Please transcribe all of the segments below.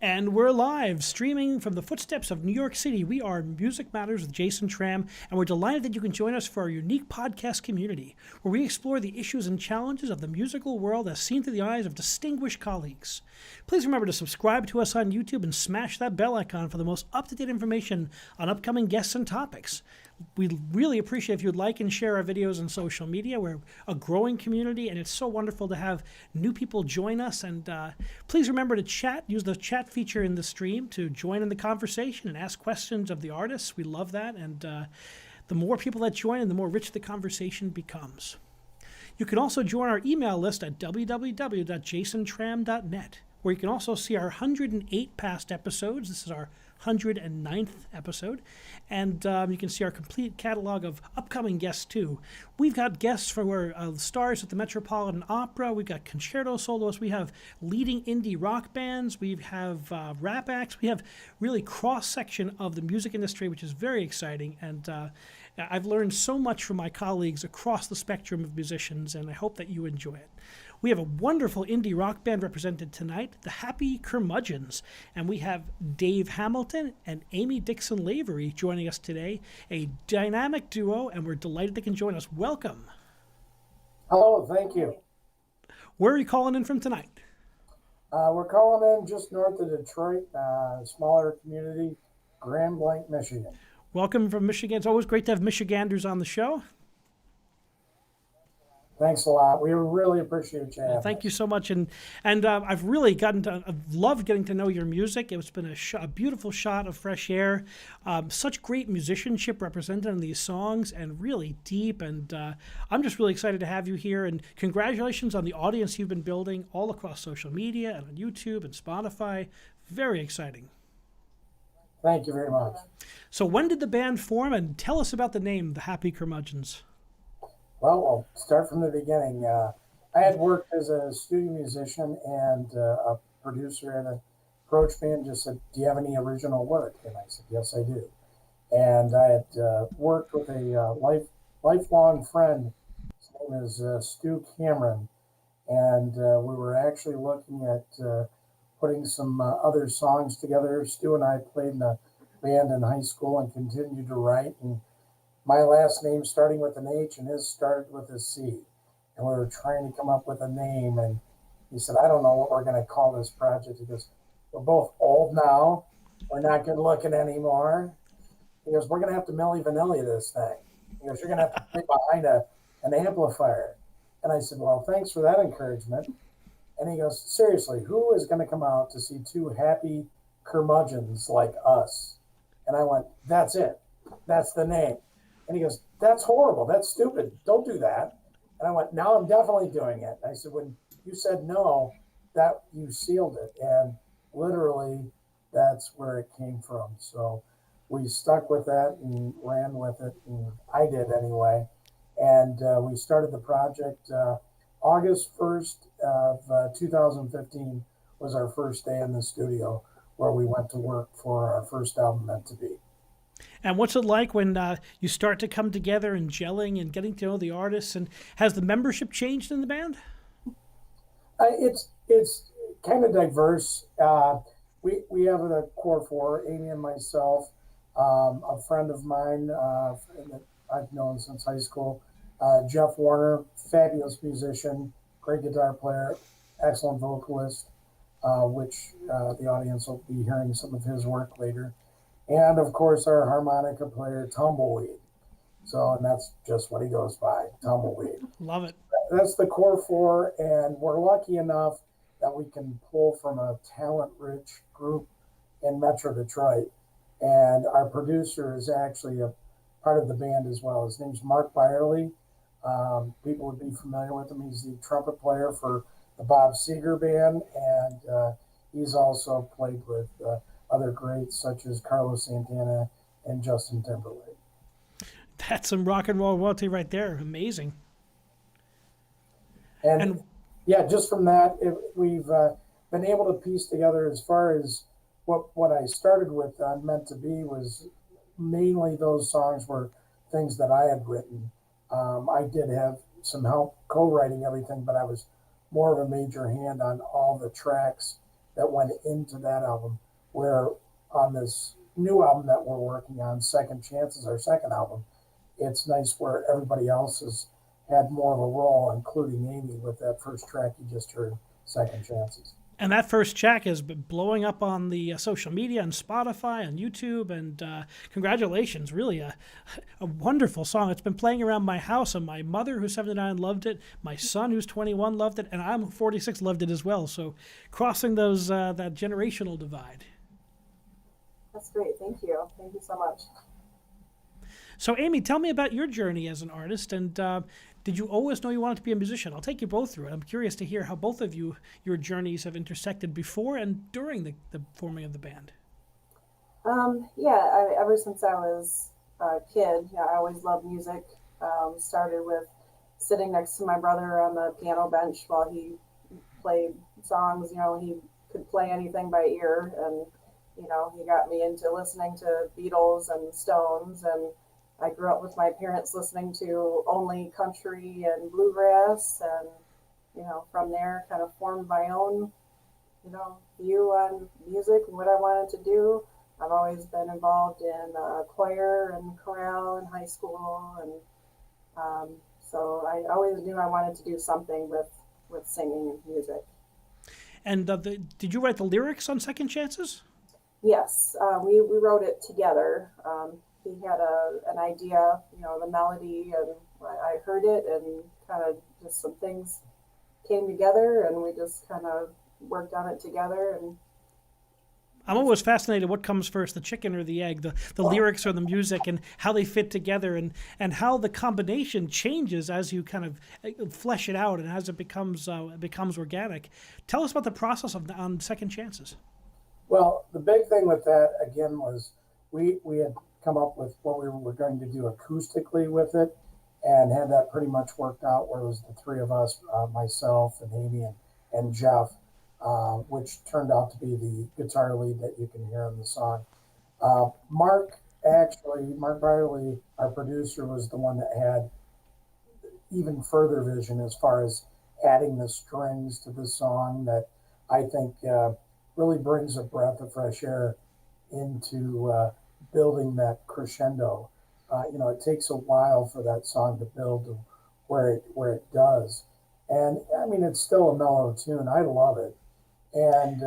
And we're live, streaming from the footsteps of New York City. We are Music Matters with Jason Tramm, and we're delighted that you can join us for our unique podcast community, where we explore the issues and challenges of the musical world as seen through the eyes of distinguished colleagues. Please remember to subscribe to us on YouTube and smash that bell icon for the most up-to-date information on upcoming guests and topics. We'd really appreciate if you'd like and share our videos on social media. We're a growing community, and it's so wonderful to have new people join us. And please remember to chat. Use the chat feature in the stream to join in the conversation and ask questions of the artists. We love that. And the more people that join, and the more rich the conversation becomes. You can also join our email list at www.jasontram.net, where you can also see our 108 past episodes. This is our 109th episode, and you can see our complete catalog of upcoming guests too. We've got guests for stars at the Metropolitan Opera. We've got concerto soloists. We have leading indie rock bands. We have rap acts. We have really cross-section of the music industry, which is very exciting, and I've learned so much from my colleagues across the spectrum of musicians, and I hope that you enjoy it. We have a wonderful indie rock band represented tonight, the Happy Curmudgeons, and we have Dave Hamilton and Amy Dixon Lavery joining us today, a dynamic duo, and we're delighted they can join us. Welcome. Hello, thank you. Where are you calling in from tonight? We're calling in just north of Detroit, smaller community, Grand Blanc, Michigan. Welcome from Michigan. It's always great to have Michiganders on the show. Thanks a lot. We really appreciate you. Well, thank you so much, and I've really I've loved getting to know your music. It's been a beautiful shot of fresh air, such great musicianship represented in these songs, and really deep. And I'm just really excited to have you here. And congratulations on the audience you've been building all across social media and on YouTube and Spotify. Very exciting. Thank you very much. So when did the band form, and tell us about the name, the Happy Curmudgeons? Well, I'll start from the beginning. I had worked as a studio musician and a producer at a approach me and just said, "Do you have any original work?" And I said, "Yes, I do." And I had worked with a lifelong friend. His name is Stu Cameron, and we were actually looking at putting some other songs together. Stu and I played in a band in high school and continued to write. And my last name starting with an H and his started with a C. And we were trying to come up with a name. And he said, "I don't know what we're going to call this project." He goes, "We're both old now. We're not good looking anymore." He goes, "We're going to have to Milli Vanilli this thing." He goes, "You're going to have to play behind an amplifier." And I said, "Well, thanks for that encouragement." And he goes, "Seriously, who is going to come out to see two happy curmudgeons like us?" And I went, "That's it. That's the name." And he goes, "That's horrible. That's stupid. Don't do that." And I went, "Now I'm definitely doing it." And I said, "When you said no, that you sealed it." And literally, that's where it came from. So we stuck with that and ran with it. And I did anyway. And we started the project August 1st of 2015 was our first day in the studio where we went to work for our first album, Meant to Be. And what's it like when you start to come together and gelling and getting to know the artists? And has the membership changed in the band? It's kind of diverse. We have a core four, Amy and myself, a friend of mine that I've known since high school, Jeff Warner, fabulous musician, great guitar player, excellent vocalist, which the audience will be hearing some of his work later. And of course, our harmonica player, Tumbleweed. So, and that's just what he goes by, Tumbleweed. Love it. That's the core four, and we're lucky enough that we can pull from a talent-rich group in Metro Detroit. And our producer is actually a part of the band as well. His name's Mark Byerly. People would be familiar with him. He's the trumpet player for the Bob Seger Band, and he's also played with other greats such as Carlos Santana and Justin Timberlake. That's some rock and roll royalty right there. Amazing. And yeah, just from that, we've been able to piece together as far as what I started with on Meant to Be was mainly those songs were things that I had written. I did have some help co-writing everything, but I was more of a major hand on all the tracks that went into that album. Where on this new album that we're working on, Second Chances, our second album, it's nice where everybody else has had more of a role, including Amy with that first track you just heard, Second Chances. And that first track has been blowing up on the social media and Spotify and YouTube. And congratulations, really a wonderful song. It's been playing around my house, and my mother, who's 79, loved it. My son, who's 21, loved it, and I'm 46, loved it as well. So crossing those that generational divide. That's great. Thank you. Thank you so much. So, Amy, tell me about your journey as an artist, and did you always know you wanted to be a musician? I'll take you both through it. I'm curious to hear how both of you, your journeys have intersected before and during the forming of the band. Ever since I was a kid, I always loved music. Started with sitting next to my brother on the piano bench while he played songs. He could play anything by ear, and he got me into listening to Beatles and Stones, and I grew up with my parents listening to only country and bluegrass, and from there kind of formed my own view on music and what I wanted to do. I've always been involved in choir and chorale in high school, and so I always knew I wanted to do something with singing and music. And did you write the lyrics on Second Chances? Yes, we wrote it together. He had an idea, the melody, and I heard it, and kind of just some things came together, and we just kind of worked on it together. And I'm always fascinated what comes first, the chicken or the egg, the lyrics or the music, and how they fit together, and how the combination changes as you kind of flesh it out and as it becomes organic. Tell us about the process on Second Chances. Well, the big thing with that, again, was we had come up with what we were going to do acoustically with it, and had that pretty much worked out, where it was the three of us, myself and Amy and Jeff, which turned out to be the guitar lead that you can hear in the song. Mark Byerly, our producer, was the one that had even further vision as far as adding the strings to the song that I think really brings a breath of fresh air into building that crescendo. It takes a while for that song to build to where it does, and I mean it's still a mellow tune. I love it, and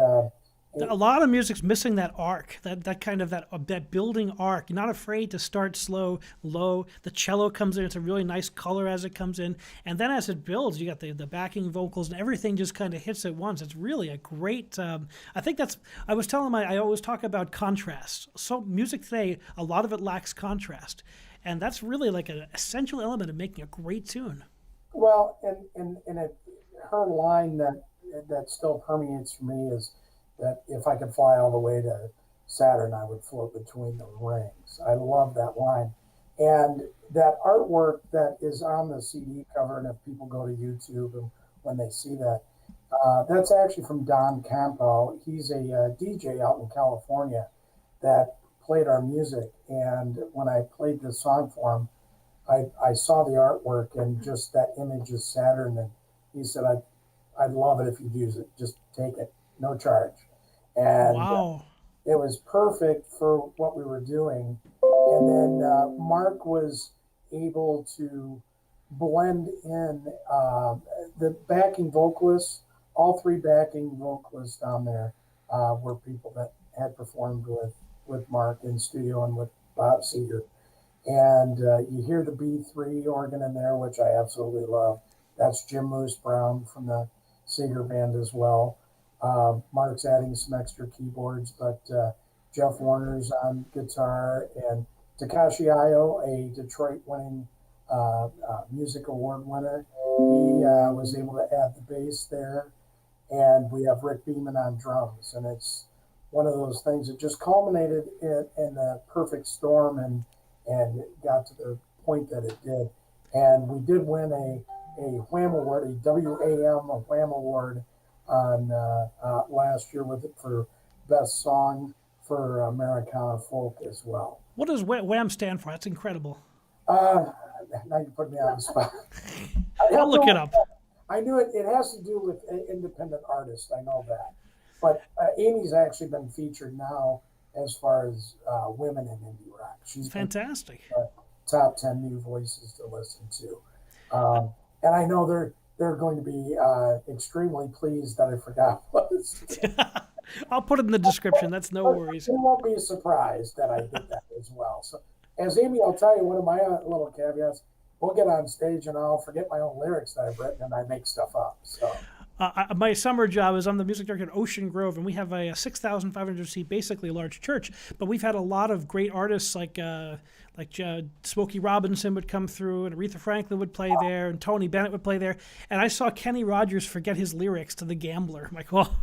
a lot of music's missing that arc, that kind of that building arc. You're not afraid to start slow, low. The cello comes in; it's a really nice color as it comes in, and then as it builds, you got the backing vocals, and everything just kind of hits at once. It's really a great. I think that's. I was telling I always talk about contrast. So music today, a lot of it lacks contrast, and that's really like an essential element of making a great tune. Well, and her line that still permeates for me is that if I could fly all the way to Saturn, I would float between the rings. I love that line. And that artwork that is on the CD cover, and if people go to YouTube and when they see that, that's actually from Don Campo. He's a DJ out in California that played our music. And when I played this song for him, I saw the artwork and just that image of Saturn. And he said, I'd love it if you'd use it. Just take it, no charge. And wow. It was perfect for what we were doing. And then Mark was able to blend in the backing vocalists. All three backing vocalists down there were people that had performed with Mark in studio and with Bob Seger. And you hear the B3 organ in there, which I absolutely love. That's Jim Moose Brown from the Seger band as well. Mark's adding some extra keyboards, but Jeff Warner's on guitar, and Takashi Ayo, a Detroit winning music award winner, he was able to add the bass there, and we have Rick Beeman on drums, and it's one of those things that just culminated in the perfect storm and got to the point that it did. And we did win a WHAM award, a WAM, a WHAM award on last year with it for best song for Americana folk as well. What does WHAM stand for? That's incredible. Now you put me on the spot. I'll look it up. I knew it. It has to do with independent artists. I know that. But Amy's actually been featured now as far as women in indie rock. She's been Fantastic. top 10 new voices to listen to. And I know they're going to be extremely pleased that I forgot what it's. I'll put it in the description. That's no worries. You won't be surprised that I did that as well. So, as Amy, I'll tell you one of my little caveats. We'll get on stage and I'll forget my own lyrics that I've written and I make stuff up. So. My summer job is I'm the music director at Ocean Grove, and we have a 6,500 seat, basically a large church. But we've had a lot of great artists like Smokey Robinson would come through, and Aretha Franklin would play there, and Tony Bennett would play there. And I saw Kenny Rogers forget his lyrics to "The Gambler." I'm like, oh.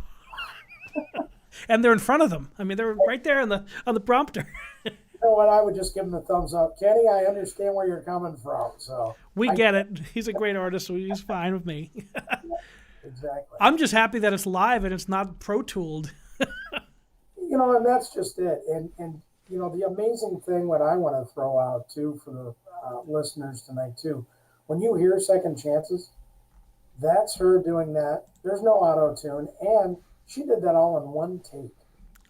And they're in front of them. I mean, they're right there on the prompter. You know what? I would just give him the thumbs up. Kenny, I understand where you're coming from. So we get it. He's a great artist, so he's fine with me. Exactly. I'm just happy that it's live and it's not Pro Tooled. And that's just it. And the amazing thing, what I want to throw out too for the listeners tonight too, when you hear Second Chances, that's her doing that. There's no auto tune, and she did that all in one take.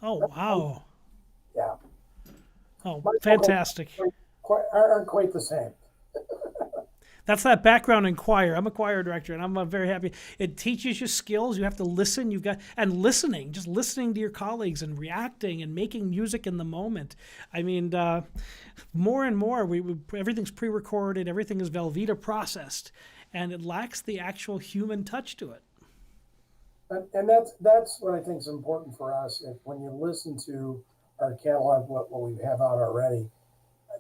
Oh wow! Yeah. Oh, fantastic! Aren't quite the same. That's that background in choir. I'm a choir director, and I'm very happy. It teaches you skills. You have to listen. Just listening to your colleagues and reacting and making music in the moment. I mean, more and more, everything's pre-recorded. Everything is Velveeta processed, and it lacks the actual human touch to it. And that's what I think is important for us. When you listen to our catalog, what we have out already,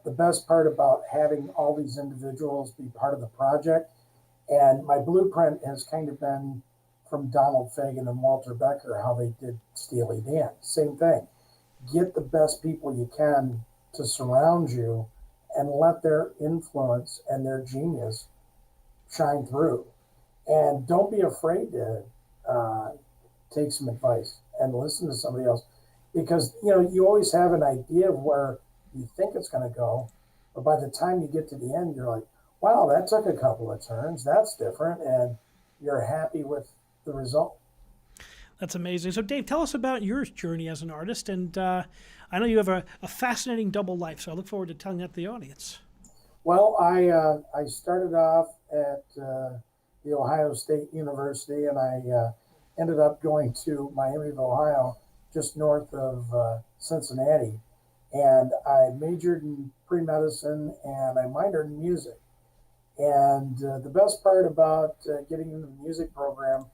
the best part about having all these individuals be part of the project, and my blueprint has kind of been from Donald Fagen and Walter Becker, how they did Steely Dan. Same thing. Get the best people you can to surround you and let their influence and their genius shine through. And don't be afraid to take some advice and listen to somebody else, because you always have an idea of where you think it's going to go, but by the time you get to the end, you're like, wow, that took a couple of turns. That's different. And you're happy with the result. That's amazing. So Dave, tell us about your journey as an artist. And I know you have a fascinating double life, so I look forward to telling that to the audience. Well, I started off at the Ohio State University, and I ended up going to Miami of Ohio, just north of Cincinnati. And I majored in pre-medicine and I minored in music. And the best part about getting into the music program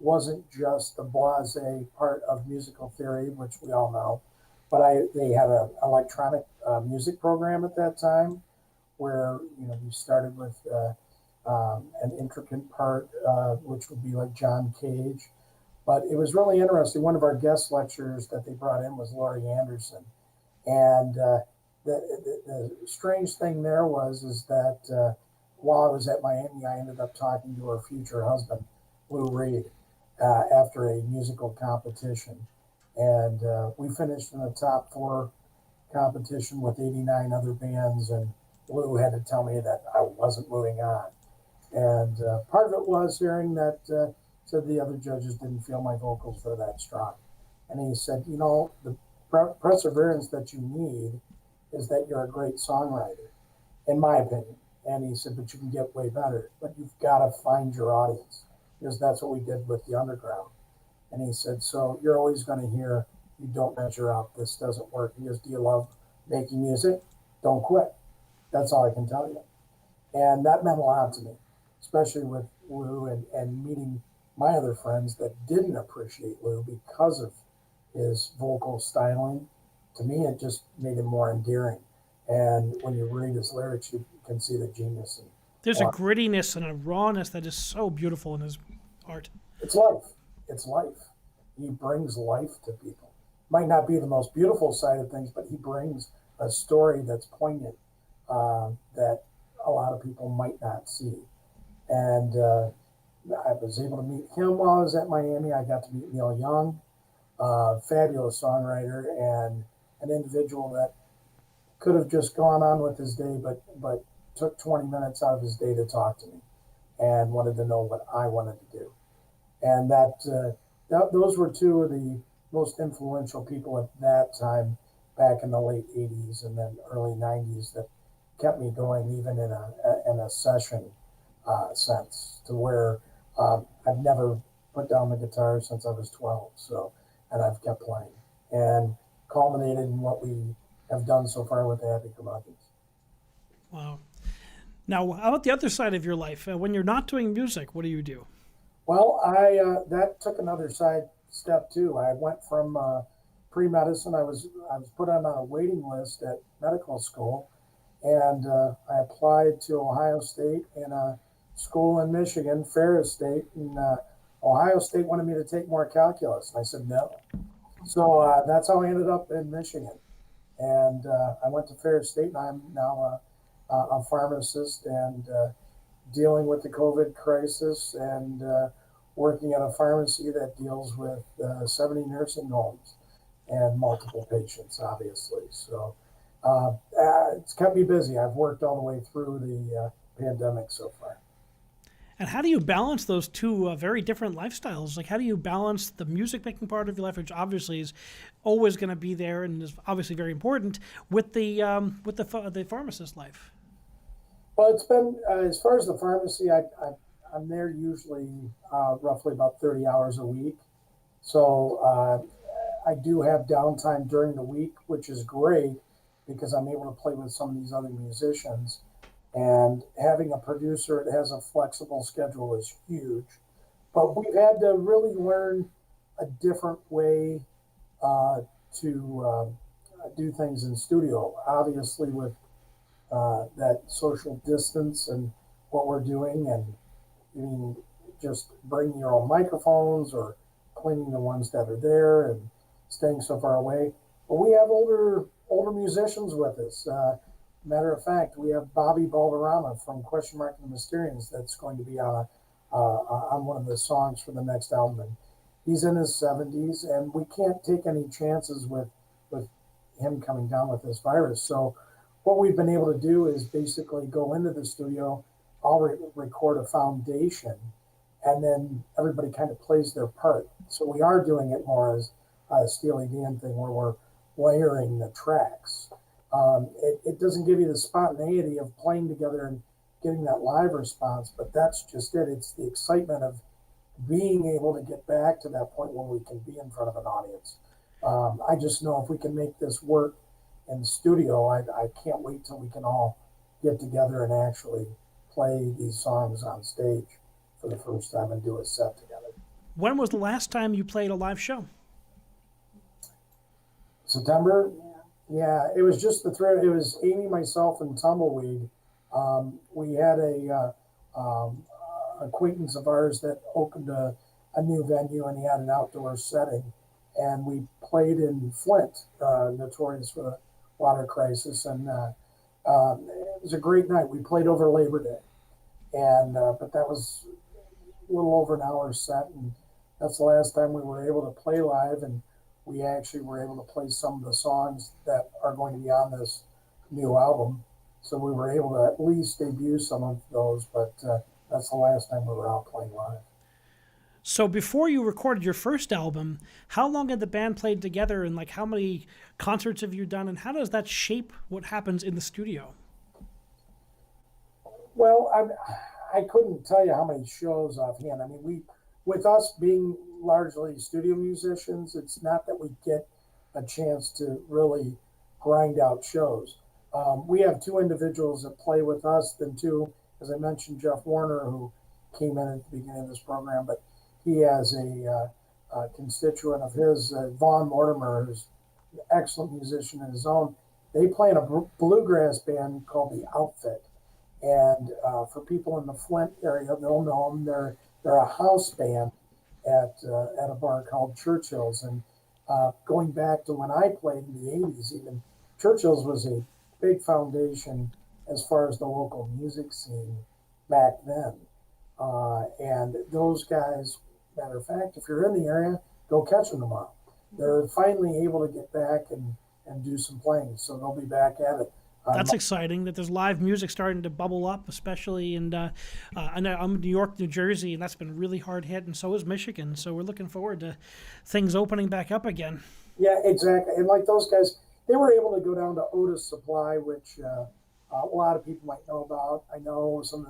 wasn't just the blasé part of musical theory, which we all know, but they had an electronic music program at that time where we started with an intricate part, which would be like John Cage. But it was really interesting. One of our guest lecturers that they brought in was Laurie Anderson. And the strange thing there is that while I was at Miami, I ended up talking to her future husband, Lou Reed, after a musical competition. And we finished in the top 4 competition with 89 other bands. And Lou had to tell me that I wasn't moving on. And part of it was hearing that said the other judges didn't feel my vocals were that strong. And he said, the perseverance that you need is that you're a great songwriter, in my opinion. And he said, but you can get way better, but you've got to find your audience, because that's what we did with the underground. And he said, so you're always going to hear, you don't measure up, this doesn't work. He goes, do you love making music? Don't quit. That's all I can tell you. And that meant a lot to me, especially with Lou and meeting my other friends that didn't appreciate Lou because of his vocal styling. To me, it just made him more endearing. And when you read his lyrics, you can see the genius. There's a grittiness and a rawness that is so beautiful in his art. It's life. It's life. He brings life to people. Might not be the most beautiful side of things, but he brings a story that's poignant that a lot of people might not see. And I was able to meet him while I was at Miami. I got to meet Neil Young, fabulous songwriter and an individual that could have just gone on with his day, but took 20 minutes out of his day to talk to me and wanted to know what I wanted to do. And that those were two of the most influential people at that time, back in the late '80s and then early '90s, that kept me going, even in a session sense, to where I've never put down the guitar since I was 12. So, and I've kept playing, and culminated in what we have done so far with the Happy Curmudgeons. Wow. Now, how about the other side of your life? When you're not doing music, what do you do? Well, I that took another side step too. I went from pre-medicine. I was put on a waiting list at medical school, and I applied to Ohio State and a school in Michigan, Ferris State, and Ohio State wanted me to take more calculus, and I said no. So that's how I ended up in Michigan, and I went to Ferris State, and I'm now a pharmacist, and dealing with the COVID crisis, and working at a pharmacy that deals with 70 nursing homes and multiple patients, obviously. So it's kept me busy. I've worked all the way through the pandemic so far. And how do you balance those two very different lifestyles? Like, how do you balance the music making part of your life, which obviously is always going to be there and is obviously very important, with the pharmacist life? Well, it's been as far as the pharmacy, I'm there usually roughly about 30 hours a week. So I do have downtime during the week, which is great because I'm able to play with some of these other musicians. And having a producer that has a flexible schedule is huge. But we've had to really learn a different way to do things in studio. Obviously, with that social distance and what we're doing, and I mean, just bringing your own microphones or cleaning the ones that are there and staying so far away. But we have older musicians with us. Matter of fact, we have Bobby Balderrama from Question Mark and the Mysterians that's going to be on one of the songs for the next album. And he's in his 70s, and we can't take any chances with him coming down with this virus. So what we've been able to do is basically go into the studio, I'll record a foundation, and then everybody kind of plays their part. So we are doing it more as a Steely Dan thing, where we're layering the tracks. It doesn't give you the spontaneity of playing together and getting that live response, but that's just it. It's the excitement of being able to get back to that point where we can be in front of an audience. I just know if we can make this work in the studio, I can't wait till we can all get together and actually play these songs on stage for the first time and do a set together. When was the last time you played a live show? September? Yeah, it was just the three. It was Amy, myself, and Tumbleweed. We had a acquaintance of ours that opened a new venue, and he had an outdoor setting. And we played in Flint, notorious for the water crisis. And it was a great night. We played over Labor Day. And but that was a little over an hour set. And that's the last time we were able to play live. And we actually were able to play some of the songs that are going to be on this new album. So we were able to at least debut some of those, but that's the last time we were out playing live. So before you recorded your first album, how long had the band played together, and like how many concerts have you done, and how does that shape what happens in the studio? Well, I couldn't tell you how many shows offhand. I mean, with us being largely studio musicians, it's not that we get a chance to really grind out shows. We have two individuals that play with us, then two, as I mentioned, Jeff Warner, who came in at the beginning of this program, but he has a constituent of his, Vaughn Mortimer, who's an excellent musician in his own. They play in a bluegrass band called The Outfit. And for people in the Flint area, they'll know them. They're a house band at a bar called Churchill's. And going back to when I played in the 80s, even Churchill's was a big foundation as far as the local music scene back then. And those guys, matter of fact, if you're in the area, go catch them tomorrow. They're finally able to get back and do some playing. So they'll be back at it That's exciting that there's live music starting to bubble up, especially I know I'm in New York, New Jersey, and that's been really hard hit, and so is Michigan. So we're looking forward to things opening back up again. Yeah, exactly. And like those guys, they were able to go down to Otis Supply, which a lot of people might know about. I know some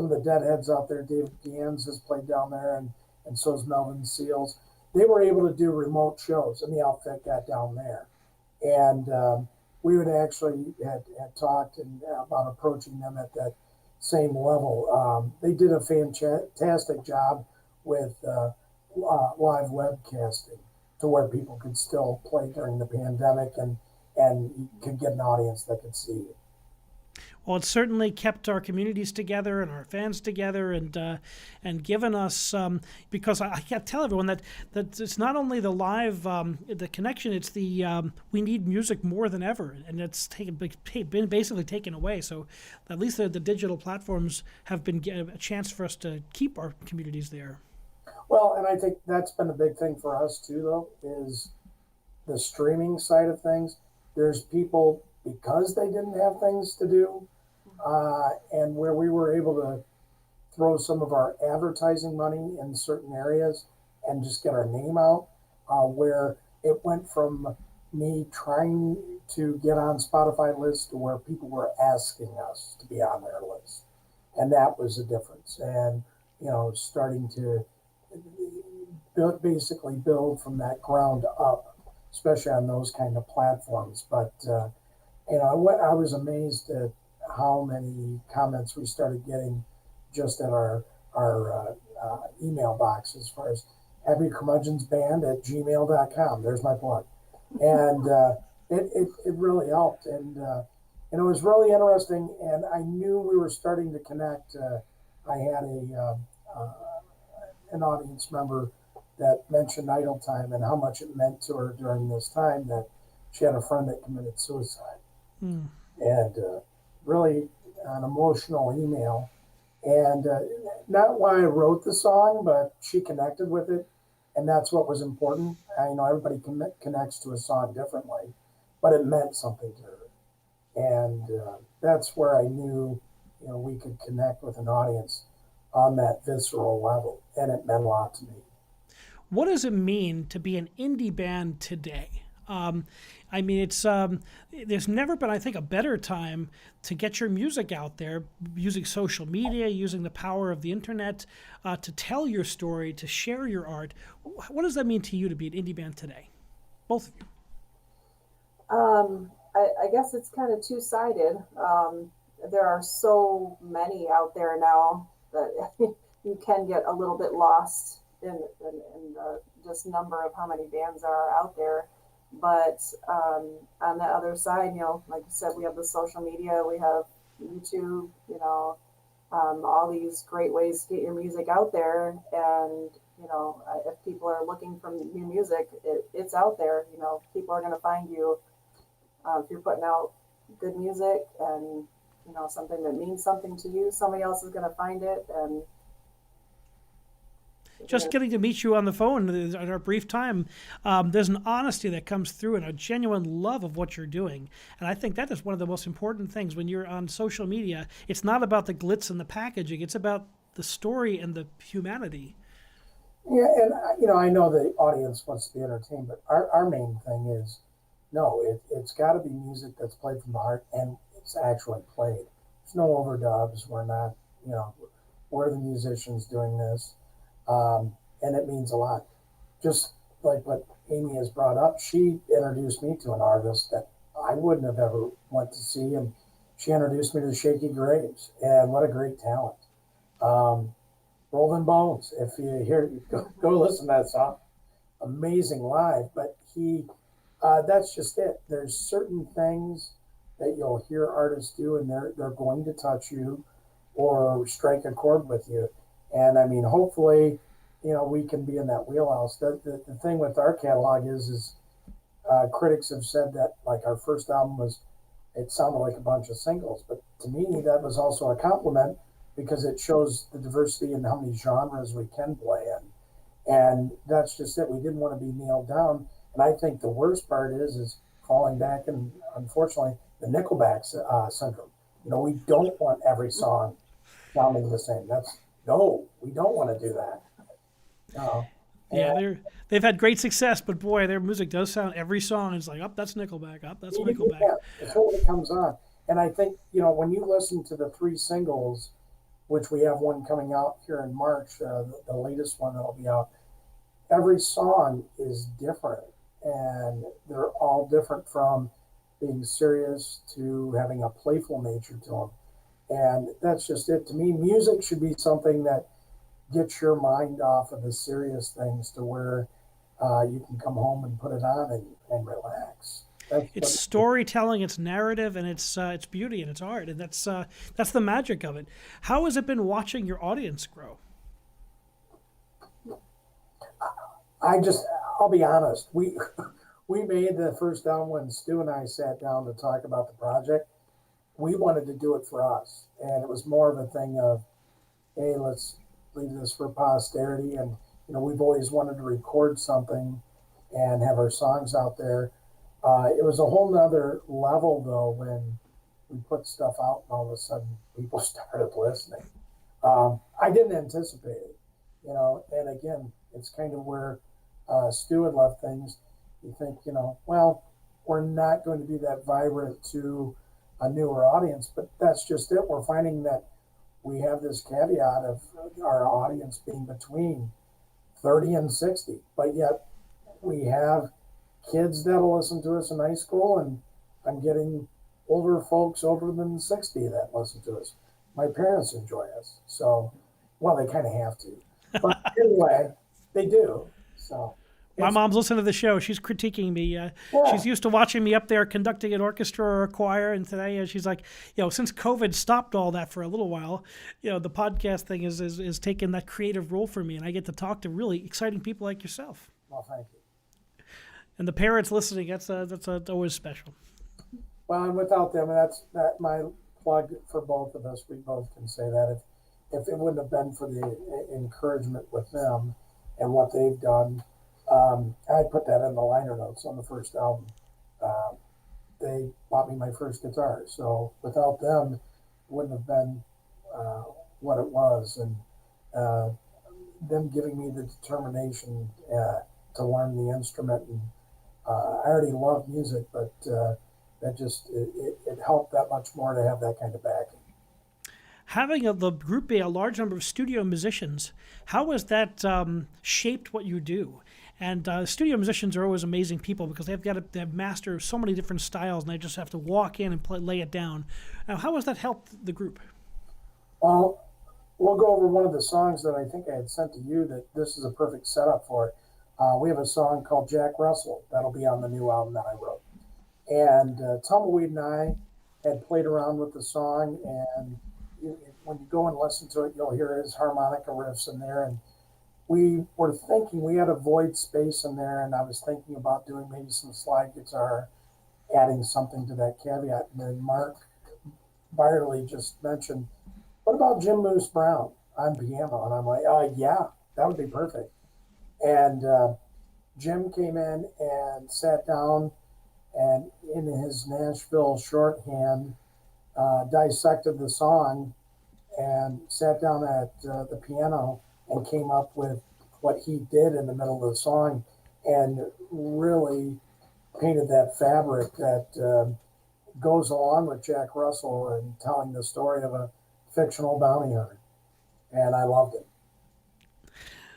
of the Deadheads out there. David Gans has played down there, and so has Melvin Seals. They were able to do remote shows, and the outfit got down there. And we would actually had talked about approaching them at that same level. They did a fantastic job with live webcasting to where people could still play during the pandemic and you could get an audience that could see you. Well, it's certainly kept our communities together and our fans together, and given us because I can't tell everyone that it's not only the live the connection, it's the we need music more than ever, and it's been basically taken away. So at least the digital platforms have been a chance for us to keep our communities there. Well, and I think that's been a big thing for us too, though, is the streaming side of things. There's people, because they didn't have things to do, and where we were able to throw some of our advertising money in certain areas and just get our name out, where it went from me trying to get on Spotify lists to where people were asking us to be on their list. And that was a difference. And, starting to basically build from that ground up, especially on those kind of platforms. But, I was amazed at how many comments we started getting just at our email box as far as Happy Curmudgeons Band at gmail.com. There's my plug. And it really helped. And it was really interesting. And I knew we were starting to connect. I had an audience member that mentioned Idle Time and how much it meant to her during this time, that she had a friend that committed suicide. And really an emotional email. And not why I wrote the song, but she connected with it. And that's what was important. I know everybody connects to a song differently, but it meant something to her. And that's where I knew, we could connect with an audience on that visceral level. And it meant a lot to me. What does it mean to be an indie band today? It's there's never been, I think, a better time to get your music out there, using social media, using the power of the internet, to tell your story, to share your art. What does that mean to you to be an indie band today? Both of you. I guess it's kind of two-sided. There are so many out there now that you can get a little bit lost in the just number of how many bands are out there. But on the other side, like you said, we have the social media, we have YouTube, all these great ways to get your music out there. And, if people are looking for new music, it's out there. People are going to find you if you're putting out good music and, something that means something to you, somebody else is going to find it. And just getting to meet you on the phone in our brief time, there's an honesty that comes through and a genuine love of what you're doing. And I think that is one of the most important things when you're on social media. It's not about the glitz and the packaging. It's about the story and the humanity. Yeah, and, I know the audience wants to be entertained, but our main thing is, no, it's got to be music that's played from the heart and it's actually played. There's no overdubs. We're not, we're the musicians doing this. And it means a lot. Just like what Amy has brought up, she introduced me to an artist that I wouldn't have ever went to see, and she introduced me to Shaky Graves, and what a great talent. Rolling Bones, if you hear, go listen to that song. Amazing live, but that's just it. There's certain things that you'll hear artists do, and they're going to touch you or strike a chord with you. And hopefully, we can be in that wheelhouse. The thing with our catalog is critics have said that, like, our first album it sounded like a bunch of singles, but to me that was also a compliment because it shows the diversity in how many genres we can play in. And that's just it. We didn't want to be nailed down. And I think the worst part is falling back and unfortunately the Nickelback syndrome. We don't want every song sounding the same. No, we don't want to do that. Uh, Yeah, and they've had great success, but boy, their music does sound every song is like, that's Nickelback, that's Nickelback. yeah, it's when it comes on. And I think, when you listen to the 3 singles, which we have one coming out here in March, the latest one that'll be out, every song is different. And they're all different, from being serious to having a playful nature to them. And that's just it. To me, music should be something that gets your mind off of the serious things, to where you can come home and put it on and relax. It's storytelling, it's narrative, and it's beauty and it's art, and that's the magic of it. How has it been watching your audience grow? I'll be honest. We made the first album when Stu and I sat down to talk about the project. We wanted to do it for us, and it was more of a thing of, hey, let's leave this for posterity. And we've always wanted to record something and have our songs out there. It was a whole nother level, though, when we put stuff out and all of a sudden people started listening. I didn't anticipate it, and again, it's kind of where Stu had left things. You think, well, we're not going to be that vibrant to a newer audience, but that's just it. We're finding that we have this caveat of our audience being between 30 and 60, but yet we have kids that'll listen to us in high school, and I'm getting older folks over than 60 that listen to us. My parents enjoy us, so, well, they kind of have to, but anyway, they do. So my mom's listening to the show. She's critiquing me. yeah. She's used to watching me up there conducting an orchestra or a choir, and today she's like, since COVID stopped all that for a little while, the podcast thing is taking that creative role for me, and I get to talk to really exciting people like yourself. Well, thank you. And the parents listening, that's always special. Well, and without them, that's my plug for both of us. We both can say that if it wouldn't have been for the encouragement with them and what they've done, I put that in the liner notes on the first album. They bought me my first guitar, so without them, it wouldn't have been what it was, and them giving me the determination to learn the instrument. And I already love music, but that just it helped that much more to have that kind of backing. Having the group be a large number of studio musicians, how has that shaped what you do? And studio musicians are always amazing people because they master so many different styles, and they just have to walk in and lay it down. Now, how has that helped the group? Well, we'll go over one of the songs that I think I had sent to you that this is a perfect setup for. We have a song called Jack Russell that'll be on the new album that I wrote. And Tumbleweed and I had played around with the song, and when you go and listen to it, you'll hear his harmonica riffs in there. And we were thinking we had a void space in there, and I was thinking about doing maybe some slide guitar, adding something to that caveat. And then Mark Byerly just mentioned, what about Jim Moose Brown on piano? And I'm like, yeah, that would be perfect. And Jim came in and sat down, and in his Nashville shorthand, dissected the song and sat down at the piano and came up with what he did in the middle of the song, and really painted that fabric that goes along with Jack Russell and telling the story of a fictional bounty hunter. And I loved it.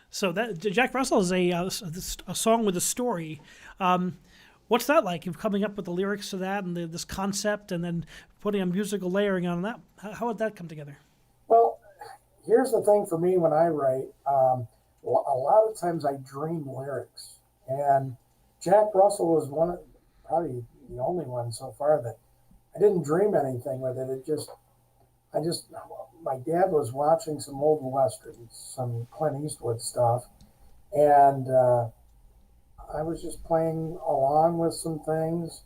So that Jack Russell is a song with a story. What's that like? You're coming up with the lyrics to that and this concept, and then putting a musical layering on that. How would that come together? Well, here's the thing for me when I write. A lot of times I dream lyrics, and Jack Russell was probably the only one so far that I didn't dream anything with it. My dad was watching some old westerns, some Clint Eastwood stuff, and I was just playing along with some things,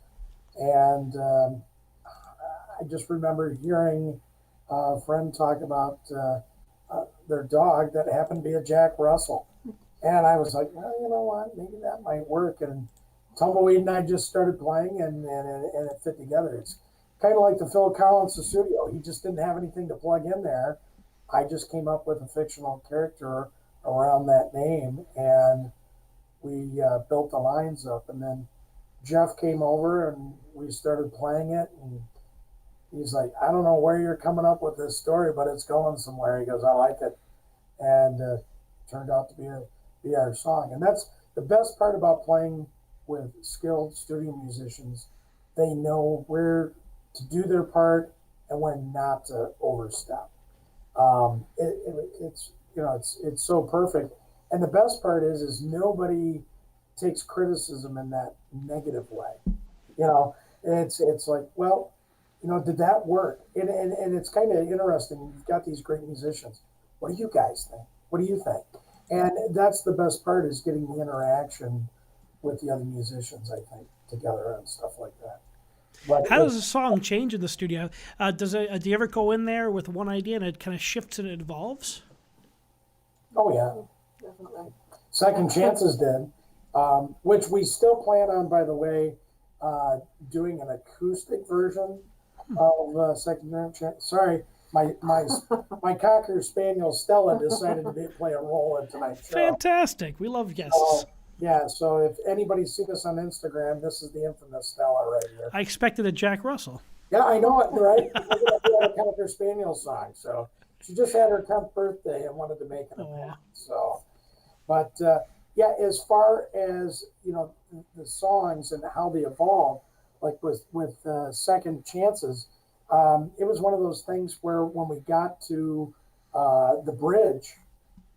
and I just remember hearing a friend talk about their dog that happened to be a Jack Russell, and I was like, well, you know what, maybe that might work. And Tumbleweed and I just started playing, and it fit together. kind of like the Phil Collins studio. He just didn't have anything to plug in there. I just came up with a fictional character around that name, and we built the lines up. And then Jeff came over, and we started playing it. And he's like, I don't know where you're coming up with this story, but it's going somewhere. He goes, I like it. And turned out to be our song. And that's the best part about playing with skilled studio musicians. They know where to do their part and when not to overstep. It's it's so perfect. And the best part is nobody takes criticism in that negative way. You know, it's like, well, did that work? And it's kind of interesting. You've got these great musicians. What do you guys think? What do you think? And that's the best part, is getting the interaction with the other musicians, I think, together and stuff like that. But How does a song change in the studio? Do you ever go in there with one idea and it kind of shifts and it evolves? oh yeah, Definitely. Second Chances did, which we still plan on, by the way, doing an acoustic version of Second Chance. Sorry, my Cocker Spaniel Stella decided to play a role in tonight's show. Fantastic. We love guests. So, yeah, so if anybody's seen us on Instagram, this is the infamous Stella right here. I expected a Jack Russell. Yeah, I know it, right? We're going to do a Cocker Spaniel song. So she just had her 10th birthday and wanted to make an event. So, but yeah, as far as the songs and how they evolve, like with Second Chances, it was one of those things where when we got to the bridge,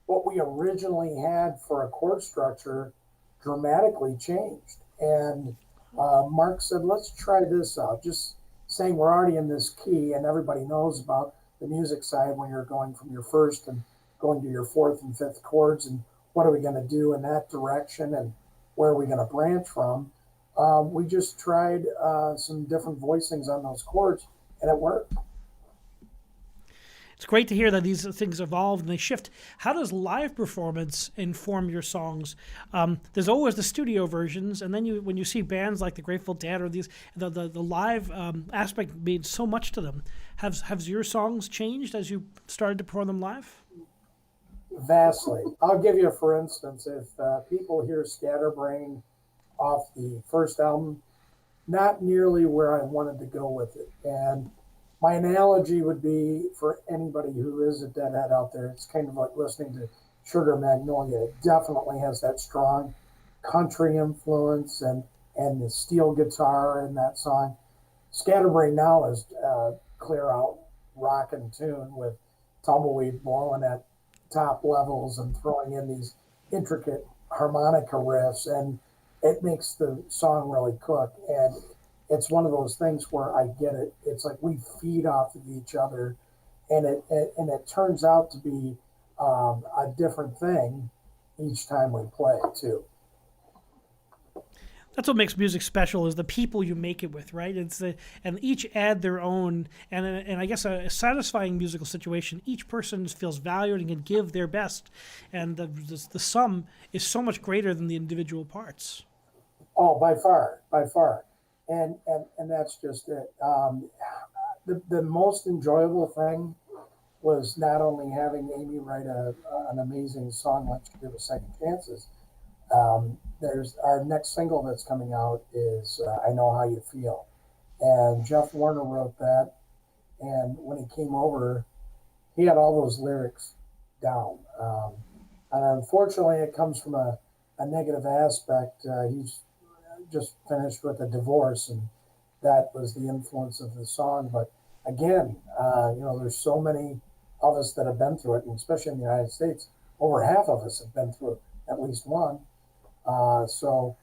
what we originally had for a chord structure dramatically changed. And Mark said, let's try this out. Just saying we're already in this key, and everybody knows about the music side when you're going from your first and going to your fourth and fifth chords, and what are we going to do in that direction, and where are we going to branch from. We just tried some different voicings on those chords, and it worked. It's great to hear that these things evolve and they shift. How does live performance inform your songs? There's always the studio versions, and then when you see bands like the Grateful Dead or these, the live aspect means so much to them. Has your songs changed as you started to perform them live? Vastly. I'll give you, for instance, if people hear Scatterbrain off the first album, not nearly where I wanted to go with it. And my analogy would be, for anybody who is a Deadhead out there, it's kind of like listening to Sugar Magnolia. It definitely has that strong country influence and the steel guitar in that song. Scatterbrain now is clear out rockin' tune with Tumbleweed blowing at top levels and throwing in these intricate harmonica riffs, and it makes the song really cook. And it's one of those things where I get it. It's like we feed off of each other, and it turns out to be a different thing each time we play too. That's what makes music special, is the people you make it with, right? And each add their own, and I guess a satisfying musical situation. Each person feels valued and can give their best, and the sum is so much greater than the individual parts. Oh, by far, and that's just it. The most enjoyable thing was not only having Amy write an amazing song like she did with Second Chances. There's our next single that's coming out is I Know How You Feel, and Jeff Warner wrote that, and when he came over, he had all those lyrics down, and unfortunately it comes from a negative aspect. He's just finished with a divorce, and that was the influence of the song. But again, there's so many of us that have been through it, and especially in the United States, over half of us have been through at least one. So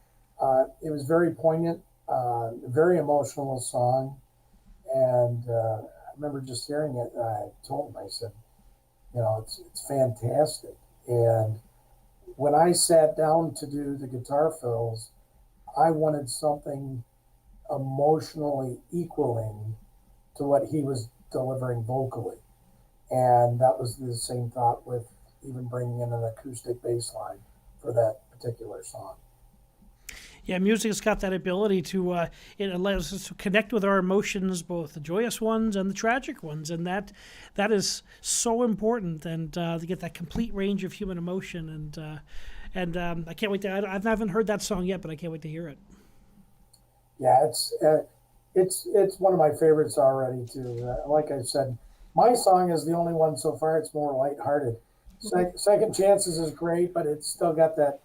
it was very poignant, very emotional song. And I remember just hearing it, and I told him, I said, it's fantastic. And when I sat down to do the guitar fills, I wanted something emotionally equaling to what he was delivering vocally. And that was the same thought with even bringing in an acoustic bass line for that particular song. Yeah, music's got that ability to it allows us to connect with our emotions, both the joyous ones and the tragic ones, and that is so important. And to get that complete range of human emotion, and I can't wait to. I haven't heard that song yet, but I can't wait to hear it. Yeah, it's one of my favorites already too. Like I said, my song is the only one so far. It's more lighthearted. Second Chances is great, but it's still got that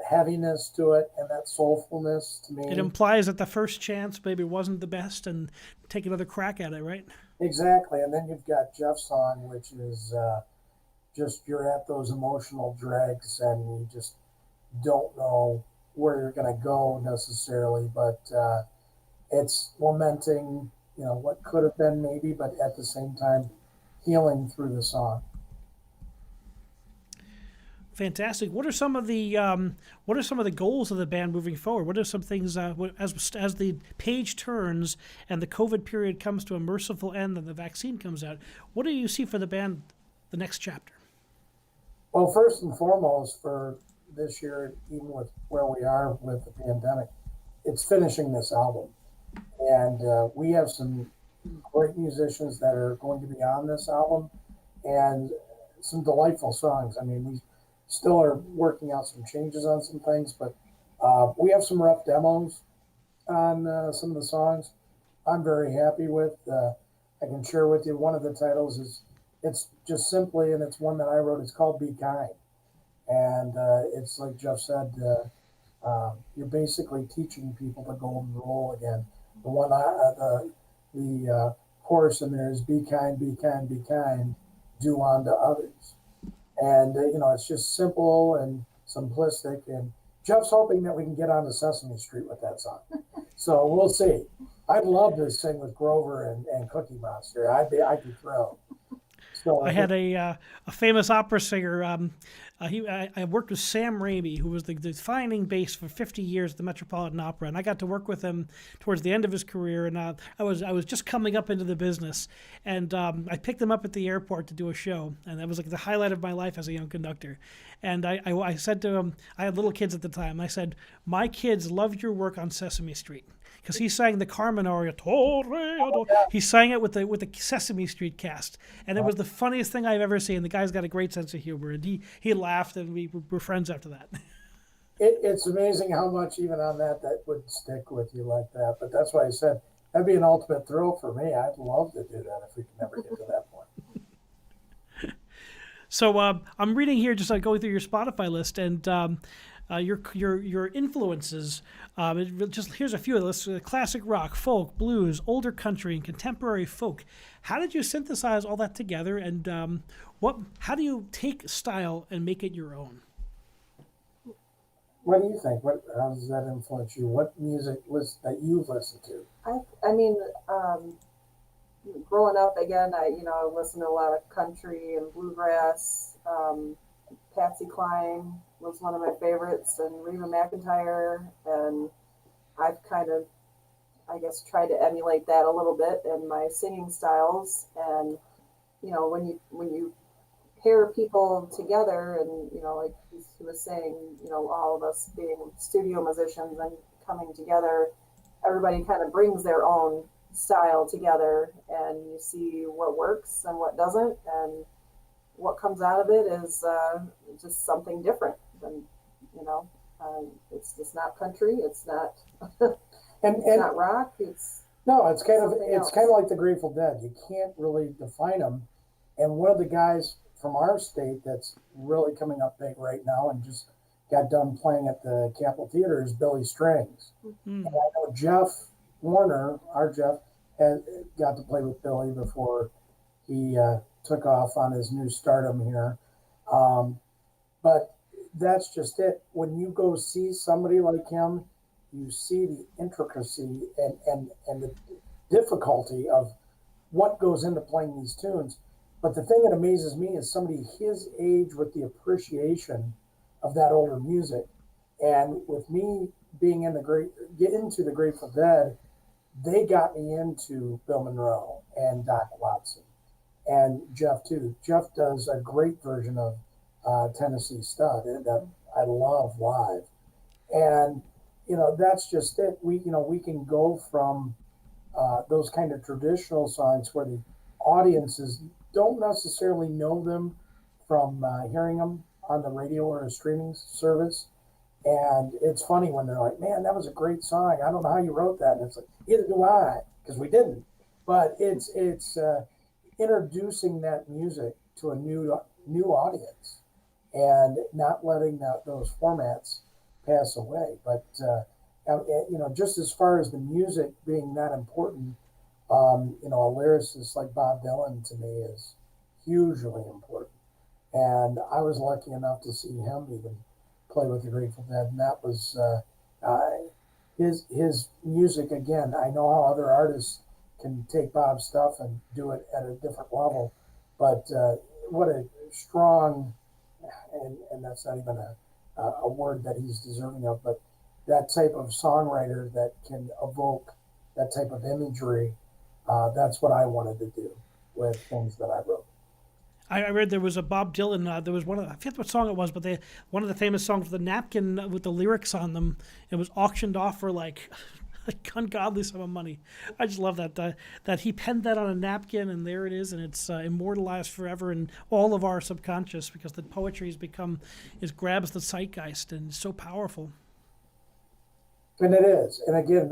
heaviness to it and that soulfulness to It me. implies that the first chance maybe wasn't the best, and take another crack at it, right? Exactly. And then you've got Jeff's song, which is just you're at those emotional dregs and you just don't know where you're going to go necessarily, but it's lamenting, what could have been maybe, but at the same time, healing through the song. Fantastic. What are some of the goals of the band moving forward? What are some things as the page turns and the COVID period comes to a merciful end and the vaccine comes out? What do you see for the band, the next chapter? Well, first and foremost, for this year, even with where we are with the pandemic, it's finishing this album. And we have some great musicians that are going to be on this album and some delightful songs. I mean, we still are working out some changes on some things, but we have some rough demos on some of the songs I'm very happy with. I can share with you one of the titles is it's just simply, and it's one that I wrote, it's called Be Kind. And it's like Jeff said, you're basically teaching people the golden rule again. The chorus in there is be kind, be kind, be kind, do unto others. And it's just simple and simplistic. And Jeff's hoping that we can get onto Sesame Street with that song. So we'll see. I'd love to sing with Grover and Cookie Monster. I'd be thrilled. So I had a famous opera singer. I worked with Sam Raimi, who was the defining bass for 50 years at the Metropolitan Opera, and I got to work with him towards the end of his career. And I was just coming up into the business, and I picked him up at the airport to do a show, and that was like the highlight of my life as a young conductor. And I said to him, I had little kids at the time. I said, my kids loved your work on Sesame Street. Because he sang the Carmen aria, he sang it with the Sesame Street cast, and it was the funniest thing I've ever seen. The guy's got a great sense of humor, and he laughed, and we were friends after that. it's amazing how much even on that would stick with you like that. But that's why I said that'd be an ultimate thrill for me. I'd love to do that if we could never get to that point. So I'm reading here, just like going through your Spotify list, and your influences. Here's a few of this: classic rock, folk, blues, older country, and contemporary folk. How did you synthesize all that together? And how do you take style and make it your own? What do you think? How does that influence you? What music that you've listened to? I mean, growing up again, I listened to a lot of country and bluegrass. Patsy Cline was one of my favorites, and Reba McEntire, and I've kind of, I guess, tried to emulate that a little bit in my singing styles. And when you pair people together, and like he was saying, all of us being studio musicians and coming together, everybody kind of brings their own style together, and you see what works and what doesn't, and what comes out of it is just something different. And it's just not country. It's not. It's not rock. It's kind of like the Grateful Dead. You can't really define them. And one of the guys from our state that's really coming up big right now and just got done playing at the Capitol Theater is Billy Strings. Mm-hmm. And I know Jeff Warner, our Jeff, had got to play with Billy before he took off on his new stardom here. But that's just it. When you go see somebody like him, you see the intricacy and the difficulty of what goes into playing these tunes. But the thing that amazes me is somebody his age with the appreciation of that older music. And with me being get into the Grateful Dead, they got me into Bill Monroe and Doc Watson and Jeff too. Jeff does a great version of Tennessee Stud that I love live. And that's just it. We can go from those kind of traditional songs where the audiences don't necessarily know them from hearing them on the radio or a streaming service. And it's funny when they're like, "Man, that was a great song. I don't know how you wrote that." And it's like, "Either do I," because we didn't. But it's introducing that music to a new audience and not letting those formats pass away. But just as far as the music being that important, a lyricist like Bob Dylan to me is hugely important. And I was lucky enough to see him even play with the Grateful Dead, and that was his music again. I know how other artists can take Bob's stuff and do it at a different level, but what a strong, and that's not even a word that he's deserving of, but that type of songwriter that can evoke that type of imagery. That's what I wanted to do with things that I wrote. I read there was a Bob Dylan. There was one of I forget what song it was, but one of the famous songs with the napkin with the lyrics on them. It was auctioned off for like ungodly sum of money. I just love that he penned that on a napkin, and there it is, and it's immortalized forever in all of our subconscious because the poetry grabs the zeitgeist and is so powerful. And it is, and again,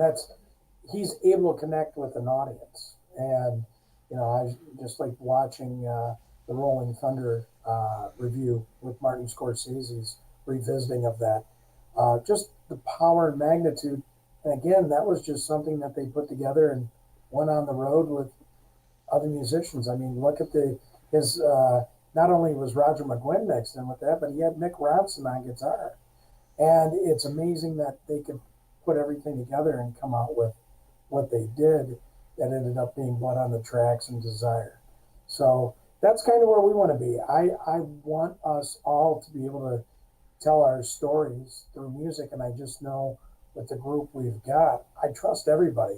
he's able to connect with an audience, and I just like watching the Rolling Thunder review with Martin Scorsese's revisiting of that. Just the power and magnitude. And again, that was just something that they put together and went on the road with other musicians. I mean, look at his. Not only was Roger McGuinn mixed in with that, but he had Nick Ronson on guitar. And it's amazing that they could put everything together and come out with what they did that ended up being Blood on the Tracks and Desire. So that's kind of where we want to be. I want us all to be able to tell our stories through music, and I just know with the group we've got, I trust everybody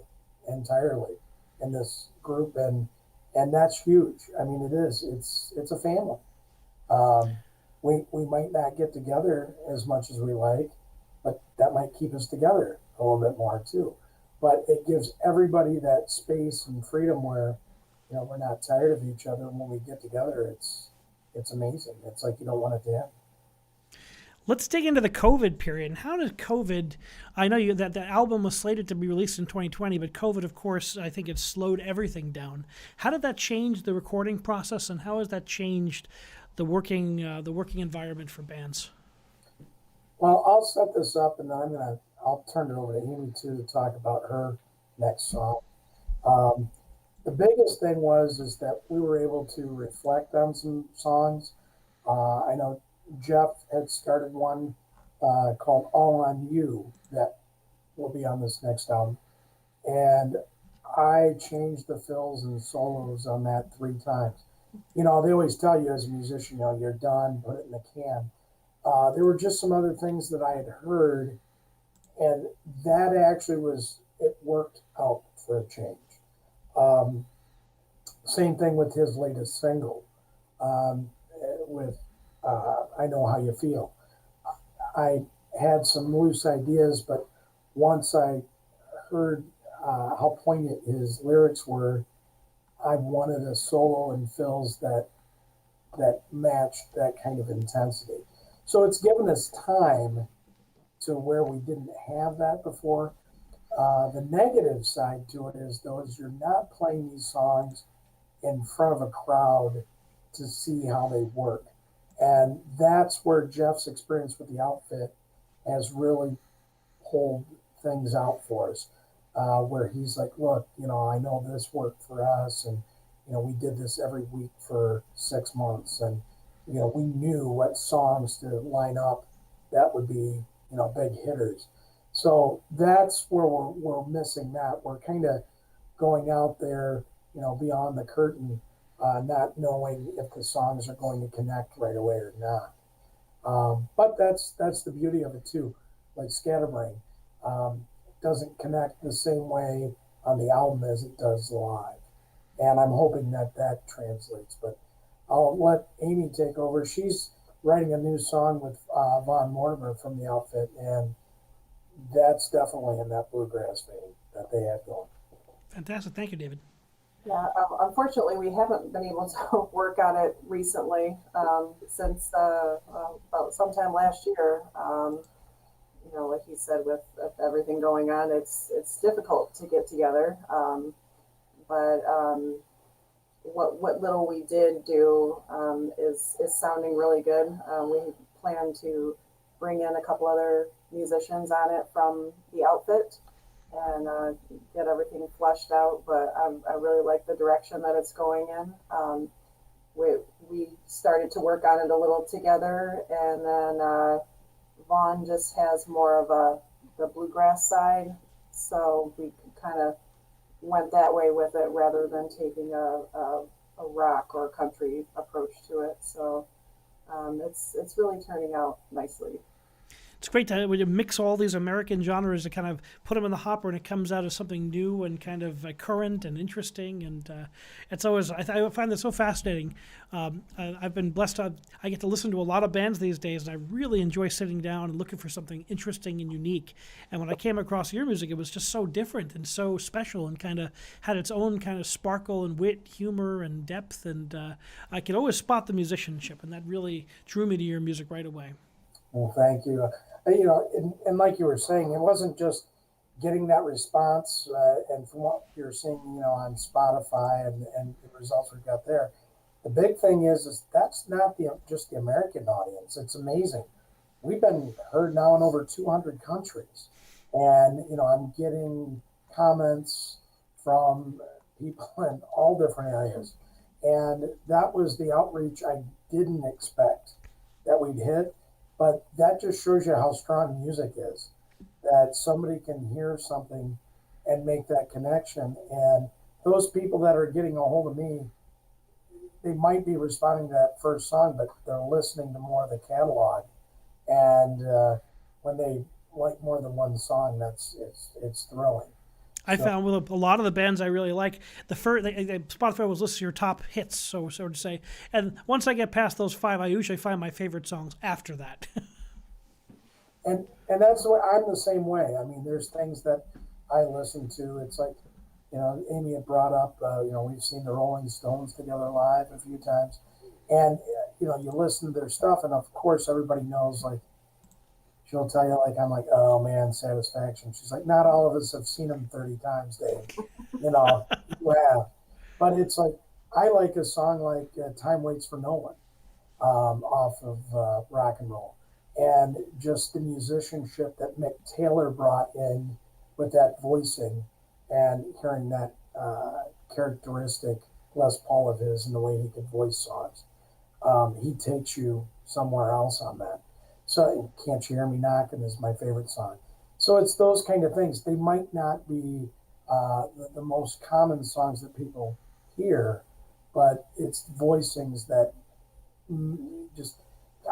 entirely in this group, and that's huge. I mean, it is. It's a family. We might not get together as much as we like, but that might keep us together a little bit more too. But it gives everybody that space and freedom where we're not tired of each other. And when we get together, it's amazing. It's like you don't want it to end. Let's dig into the COVID period. And how did COVID? I know that the album was slated to be released in 2020, but COVID, of course, I think it slowed everything down. How did that change the recording process, and how has that changed the working environment for bands? Well, I'll set this up, and then I'll turn it over to Amy too to talk about her next song. The biggest thing is that we were able to reflect on some songs. I know Jeff had started one called All on You that will be on this next album. And I changed the fills and solos on that 3 times. They always tell you as a musician, you're done, put it in the can. There were just some other things that I had heard, and that actually it worked out for a change. Same thing with his latest single, with I Know How You Feel. I had some loose ideas, but once I heard how poignant his lyrics were, I wanted a solo and fills that matched that kind of intensity. So it's given us time to where we didn't have that before. The negative side to it is you're not playing these songs in front of a crowd to see how they work. And that's where Jeff's experience with the outfit has really pulled things out for us, where he's like, look, I know this worked for us, and, we did this every week for 6 months, and, we knew what songs to line up that would be, big hitters. So that's where we're missing that. We're kind of going out there, beyond the curtain, not knowing if the songs are going to connect right away or not. But that's the beauty of it too. Like Scatterbrain doesn't connect the same way on the album as it does live, and I'm hoping that translates. But I'll let Amy take over. She's writing a new song with Von Mortimer from the outfit, and that's definitely in that bluegrass vein that they had going. Fantastic. Thank you, David. Yeah, unfortunately, we haven't been able to work on it recently since about sometime last year. Like you said, with everything going on, it's difficult to get together. But what little we did do is sounding really good. We plan to bring in a couple other musicians on it from the outfit and get everything fleshed out. But I really like the direction that it's going in. We started to work on it a little together, and then Vaughn just has more of the bluegrass side, so we kind of went that way with it rather than taking a rock or country approach to it. So it's really turning out nicely. It's great to when you mix all these American genres to kind of put them in the hopper, and it comes out as something new and kind of current and interesting. And it's always I find this so fascinating. I've been blessed. I get to listen to a lot of bands these days, and I really enjoy sitting down and looking for something interesting and unique. And when I came across your music, it was just so different and so special, and kind of had its own kind of sparkle and wit, humor and depth. And I could always spot the musicianship, and that really drew me to your music right away. Well, thank you. And like you were saying, it wasn't just getting that response, and from what you're seeing, on Spotify and the results we got there. The big thing is that's not just the American audience. It's amazing. We've been heard now in over 200 countries, and I'm getting comments from people in all different areas, and that was the outreach I didn't expect that we'd hit. But that just shows you how strong music is, that somebody can hear something and make that connection. And those people that are getting a hold of me, they might be responding to that first song, but they're listening to more of the catalog. And when they like more than one song, it's thrilling. I found with a lot of the bands I really like, the first Spotify was listing your top hits, so to say. And once I get past those 5, I usually find my favorite songs after that. And that's what I'm the same way. I mean, there's things that I listen to. It's like, Amy had brought up, we've seen the Rolling Stones together live a few times, and you listen to their stuff, and of course everybody knows, like, she'll tell you, like, I'm like, oh man, Satisfaction. She's like, not all of us have seen them 30 times, Dave. You have. But it's like, I like a song like Time Waits for No One off of Rock and Roll. And just the musicianship that Mick Taylor brought in with that voicing and hearing that characteristic Les Paul of his and the way he could voice songs. He takes you somewhere else on that. So Can't You Hear Me Knocking is my favorite song. So it's those kind of things. They might not be the most common songs that people hear, but it's voicings that just,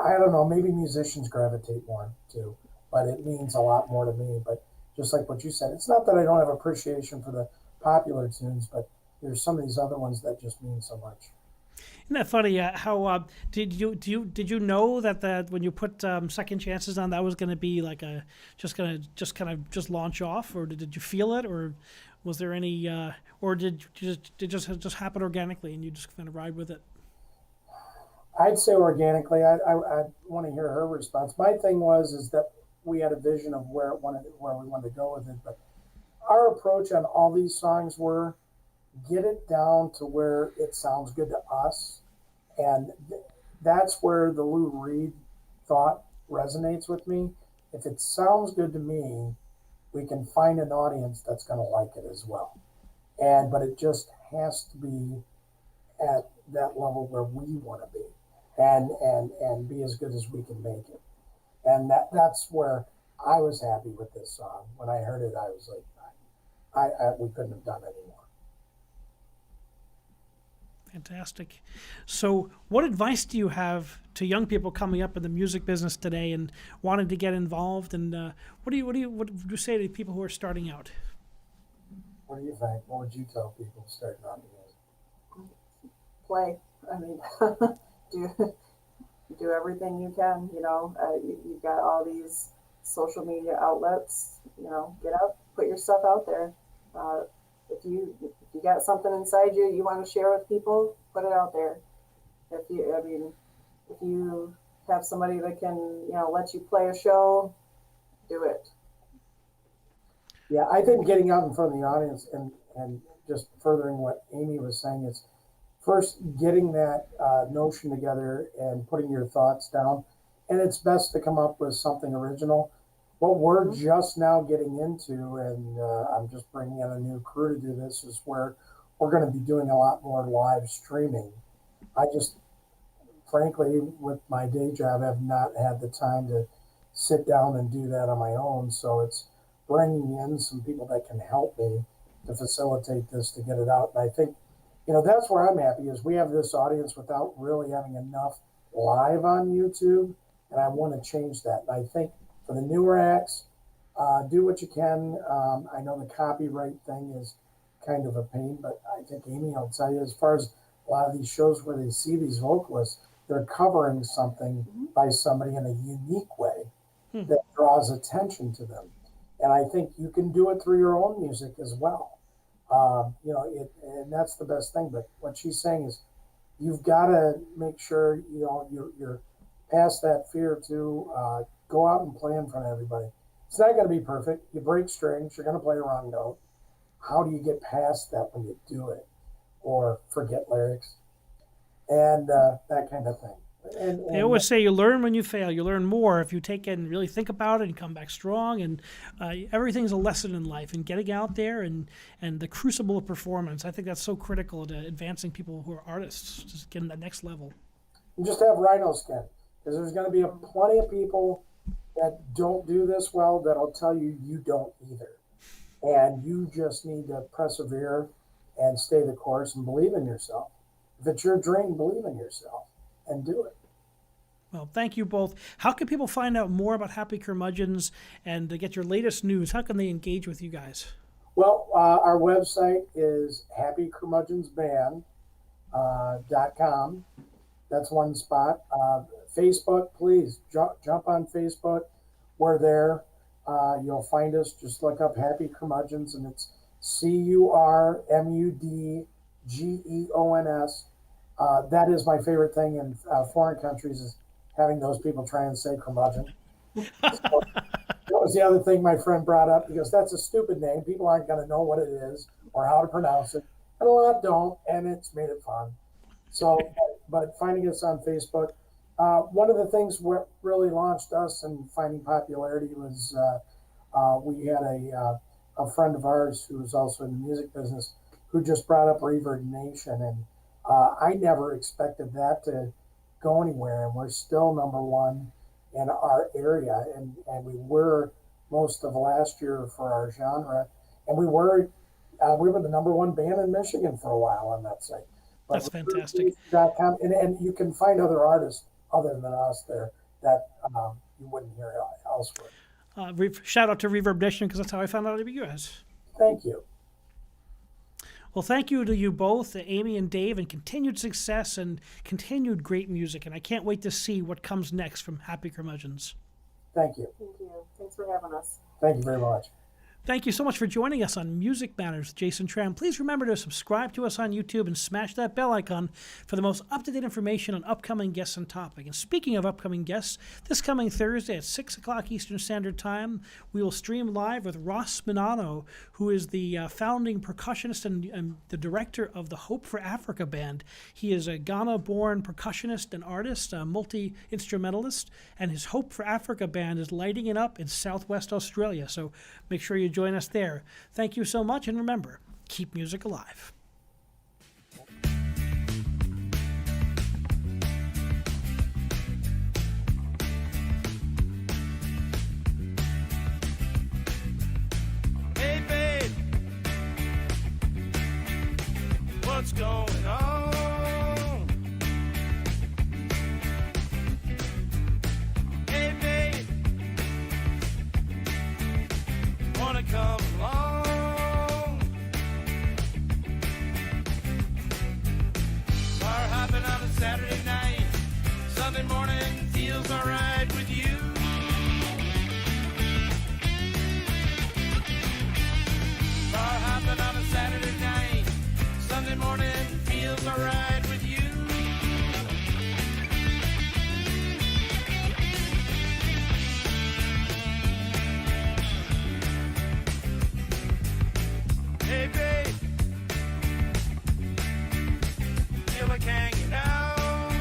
I don't know, maybe musicians gravitate more to, but it means a lot more to me. But just like what you said, it's not that I don't have appreciation for the popular tunes, but there's some of these other ones that just mean so much. Isn't that funny? How did you know that when you put Second Chances on, that was going to be like just launch off, or did you feel it, or was there any, or did it just happen organically and you just kind of ride with it? I'd say organically. I want to hear her response. My thing is that we had a vision of where we wanted to go with it, but our approach on all these songs were get it down to where it sounds good to us, and that's where the Lou Reed thought resonates with me. If it sounds good to me, we can find an audience that's going to like it as well. But it just has to be at that level where we want to be, and be as good as we can make it. And that's where I was happy with this song. When I heard it, I was like, we couldn't have done it anymore. Fantastic. So, what advice do you have to young people coming up in the music business today and wanting to get involved? And what do you say to people who are starting out? What do you think? What would you tell people starting out in music? Play. I mean, do everything you can. You've got all these social media outlets. Get up, put your stuff out there. If you got something inside you want to share with people, put it out there. If you have somebody that can let you play a show, do it. Yeah, I think getting out in front of the audience and just furthering what Amy was saying is first getting that notion together and putting your thoughts down. And it's best to come up with something original. What we're just now getting into, and I'm just bringing in a new crew to do this, is where we're going to be doing a lot more live streaming. I just, frankly, with my day job, have not had the time to sit down and do that on my own. So it's bringing in some people that can help me to facilitate this, to get it out. And I think, that's where I'm happy, is we have this audience without really having enough live on YouTube. And I want to change that. And I think for the newer acts, do what you can. I know the copyright thing is kind of a pain, but I think Amy will tell you, as far as a lot of these shows where they see these vocalists, they're covering something by somebody in a unique way that draws attention to them. And I think you can do it through your own music as well. And that's the best thing. But what she's saying is you've got to make sure, you're past that fear to go out and play in front of everybody. It's not going to be perfect. You break strings. You're going to play a wrong note. How do you get past that when you do it? Or forget lyrics? And that kind of thing. And they always say you learn when you fail. You learn more if you take it and really think about it and come back strong. And everything's a lesson in life. And getting out there and the crucible of performance, I think that's so critical to advancing people who are artists, just getting that next level. And just have rhino skin. Because there's going to be plenty of people that don't do this well that'll tell you you don't either. And you just need to persevere and stay the course and believe in yourself. If it's your dream, believe in yourself and do it. Well, thank you both. How can people find out more about Happy Curmudgeons and to get your latest news? How can they engage with you guys? Well, our website is happycurmudgeonsband.com. That's one spot. Facebook, please jump on Facebook. We're there. You'll find us. Just look up Happy Curmudgeons, and it's CURMUDGEONS. That is my favorite thing in foreign countries, is having those people try and say curmudgeon. So that was the other thing my friend brought up, because that's a stupid name. People aren't going to know what it is or how to pronounce it. And a lot don't, and it's made it fun. So, but finding us on Facebook. One of the things what really launched us and finding popularity was we had a friend of ours who was also in the music business who just brought up Reverb Nation, and I never expected that to go anywhere, and we're still number one in our area, and we were most of last year for our genre, and we were the number one band in Michigan for a while on that site. But that's fantastic. And you can find other artists other than us there that you wouldn't hear elsewhere. Shout out to Reverb Nation, because that's how I found out about you guys. Thank you. Well, thank you to you both, Amy and Dave, and continued success and continued great music. And I can't wait to see what comes next from Happy Curmudgeons. Thank you. Thank you. Thanks for having us. Thank you very much. Thank you so much for joining us on Music Matters with Jason Tramm. Please remember to subscribe to us on YouTube and smash that bell icon for the most up-to-date information on upcoming guests and topics. And speaking of upcoming guests, this coming Thursday at 6 o'clock Eastern Standard Time, we will stream live with Ross Minano, who is the founding percussionist and the director of the Hope for Africa band. He is a Ghana-born percussionist and artist, a multi-instrumentalist, and his Hope for Africa band is lighting it up in Southwest Australia. So make sure you join us there. Thank you so much, and remember, keep music alive. Hey, babe, what's going on? Hey, babe, wanna come along? Fire hopping on a Saturday night, Sunday morning feels alright with you. feel like hanging out.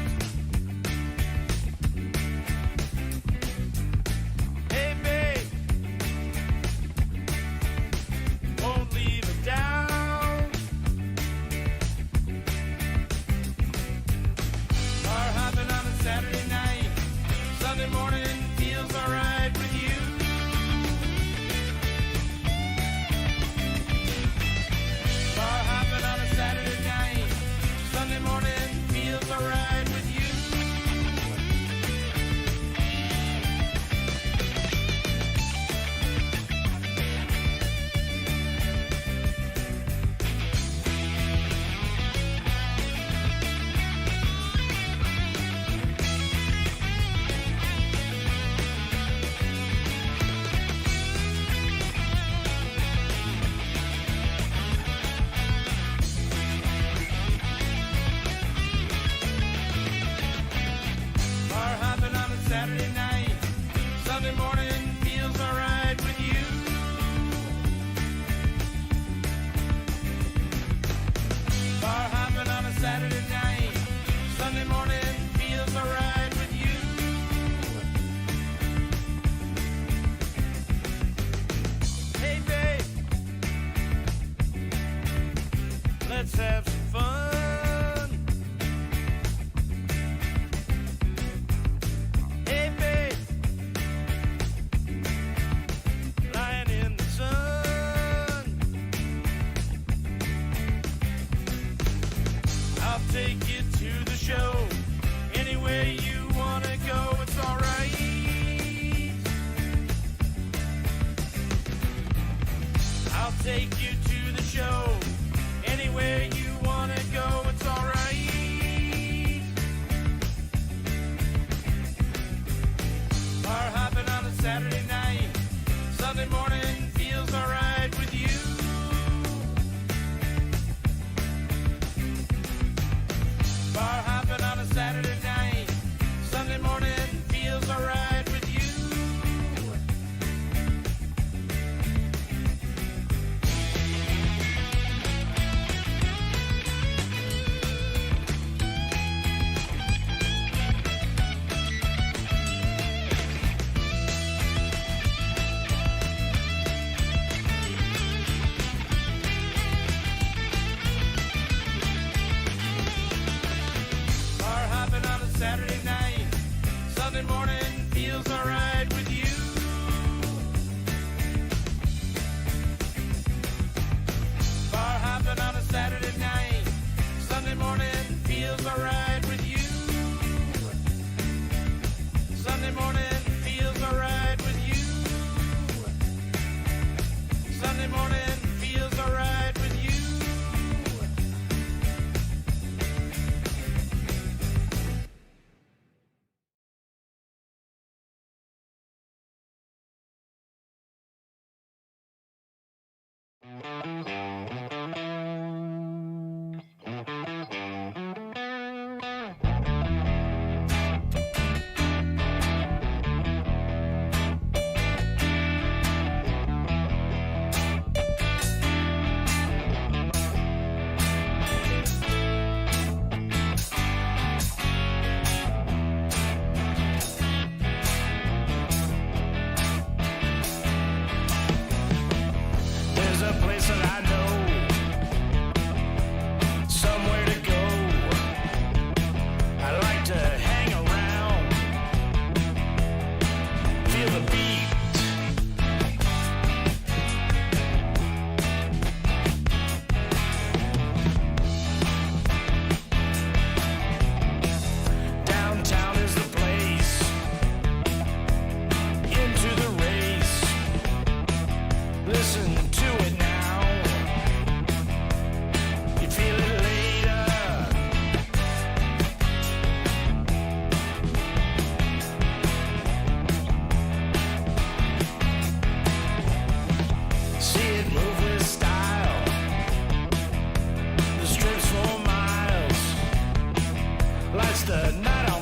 Hey, babe, won't leave it down. Bar hopping on a Saturday night. Sunday morning feels alright with you. Bar hopping on a Saturday night. Sunday morning feels alright with you. Bar hopping on a Saturday night. Sunday morning feels alright with you. Bar hopping on a Saturday night. Sunday morning feels alright with you. Hey, babe, let's have some fun. Hey, babe, lying in the sun. I'll take you to the show. Anywhere you wanna go, it's alright. I'll take you to the show. Anywhere you wanna go, it's alright. Bar hopping on a Saturday night. Sunday morning feels alright with you. Bar hopping on a Saturday night. Sunday morning feels alright with you. Bar hopping on a Saturday night. Sunday morning feels alright with you. Bar hopping on a Saturday night. Sunday morning feels alright with you. Sunday morning feels alright with you. Sunday morning feels alright with you. There's a place that I know, somewhere to go. I like to hang around, feel the beat. Downtown is the place, into the race. Listen to it now. You feel it later. See it move with style. The strips for miles. Lights the night on